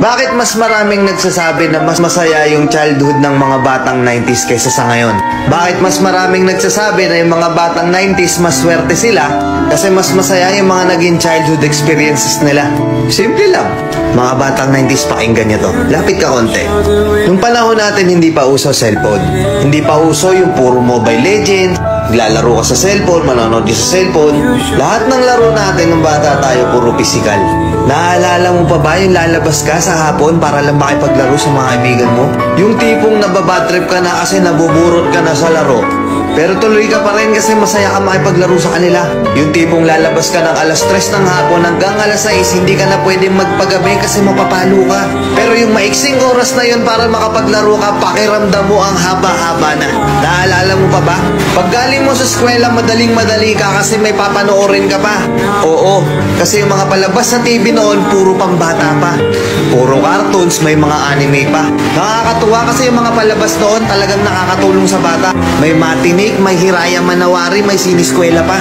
Bakit mas maraming nagsasabi na mas masaya yung childhood ng mga batang 90s kaysa sa ngayon? Bakit mas maraming nagsasabi na yung mga batang 90s mas swerte sila kasi mas masaya yung mga naging childhood experiences nila? Simple lang. Mga batang 90s, pakinggan nyo to. Lapit ka konti. Nung panahon natin, hindi pa uso cellphone. Hindi pa uso yung puro Mobile Legends. Naglalaro ka sa cellphone, manonood ka sa cellphone. Lahat ng laro natin nung bata tayo, puro physical. Naalala mo pa ba yung lalabas ka sa hapon para lang makipaglaro sa mga kaibigan mo? Yung tipong nababadtrip ka na kasi nabuburot ka na sa laro, pero tuloy ka pa rin kasi masaya ka makipaglaro sa kanila. Yung tipong lalabas ka ng alas 3 ng hapon hanggang alas 6, hindi ka na pwedeng magpagabi kasi mapapalo ka. Pero yung maiksing oras na yun para makapaglaro ka, pakiramdam mo ang haba-haba na. Naalala mo pa ba? Pag galing mo sa eskwela, madaling-madali ka kasi may papanoorin ka pa. Oo, kasi yung mga palabas sa TV noon, puro pambata pa. Puro cartoons, may mga anime pa. Nakakatuwa kasi yung mga palabas noon talagang nakakatulong sa bata. May matinik, may Hiraya Manawari, may siniskwela pa.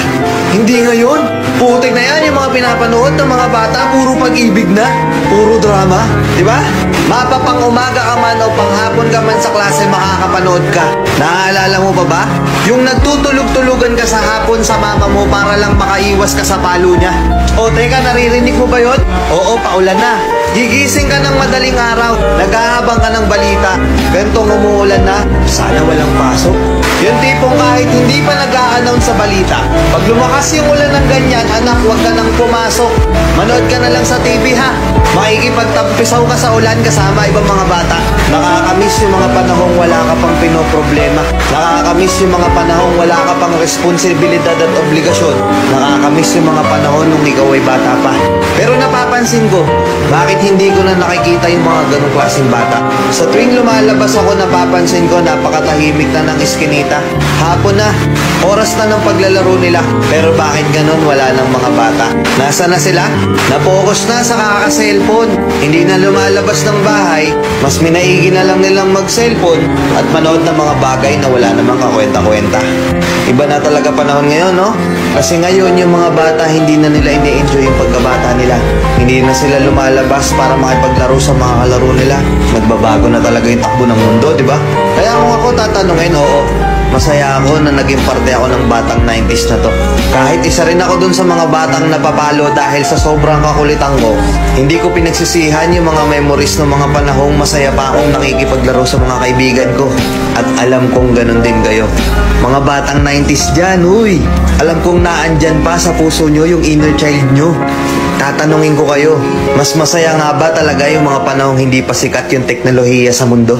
Hindi ngayon. Putik na yan yung mga pinapanood ng mga bata, puro pag-ibig na, puro drama. Diba? Mapapang umaga ka man o panghapon ka man sa klase, makakapanood ka. Naaalala mo pa ba? Yung nagtutulog-tulugan ka sa hapon sa mama mo para lang makaiwas ka sa palo niya. O teka, naririnig mo ba yun? Oo, paulan na. Gigising ka ng madaling araw, nag-aabang ka ng balita. Gantong umuulan na, sana walang pasok. Yung tipong kahit hindi pa nag-a-announce sa balita, pag lumakas yung ulan ng ganyan, anak, huwag ka nang pumasok. Manood ka na lang sa TV ha. Makikipagtampisaw ka sa ulan kasama ibang mga bata. Nakakamiss yung mga panahong wala ka pang pinoproblema. Nakakamiss yung mga panahong wala ka pang responsibilidad at obligasyon. Nakakamiss yung mga panahon nung ikaw ay bata pa. Pero napapansin ko, bakit hindi ko na nakikita yung mga ganong klaseng bata? Sa tuwing lumalabas ako, napapansin ko napakatahimik na ng iskinita. Hapon na, oras na ng paglalaro nila. Pero bakit ganon wala ng mga bata? Nasa na sila? Napokus na sa kaka-cellphone. Hindi na lumalabas ng bahay. Mas minaigi na lang nilang mag-cellphone at manood ng mga bagay na wala namang kakwenta-kwenta. Iba na talaga panahon ngayon, no? Kasi ngayon yung mga bata hindi na nila ini-enjoy yung pagkabata nila. Hindi na sila lumalabas para makipaglaro sa mga kalaro nila. Nagbabago na talaga yung takbo ng mundo, di ba? Kaya kung ako tatanungin, oo, masaya ako na naging parte ako ng batang 90s na to. Kahit isa rin ako dun sa mga batang napapalo dahil sa sobrang kakulitan ko, hindi ko pinagsisihan yung mga memories ng mga panahong masaya pa akong nakikipaglaro sa mga kaibigan ko. At alam kong ganun din kayo. Mga batang 90s dyan, uy! Alam kong naandyan pa sa puso nyo yung inner child nyo. Tatanungin ko kayo, mas masaya nga ba talaga yung mga panahong hindi pa sikat yung teknolohiya sa mundo?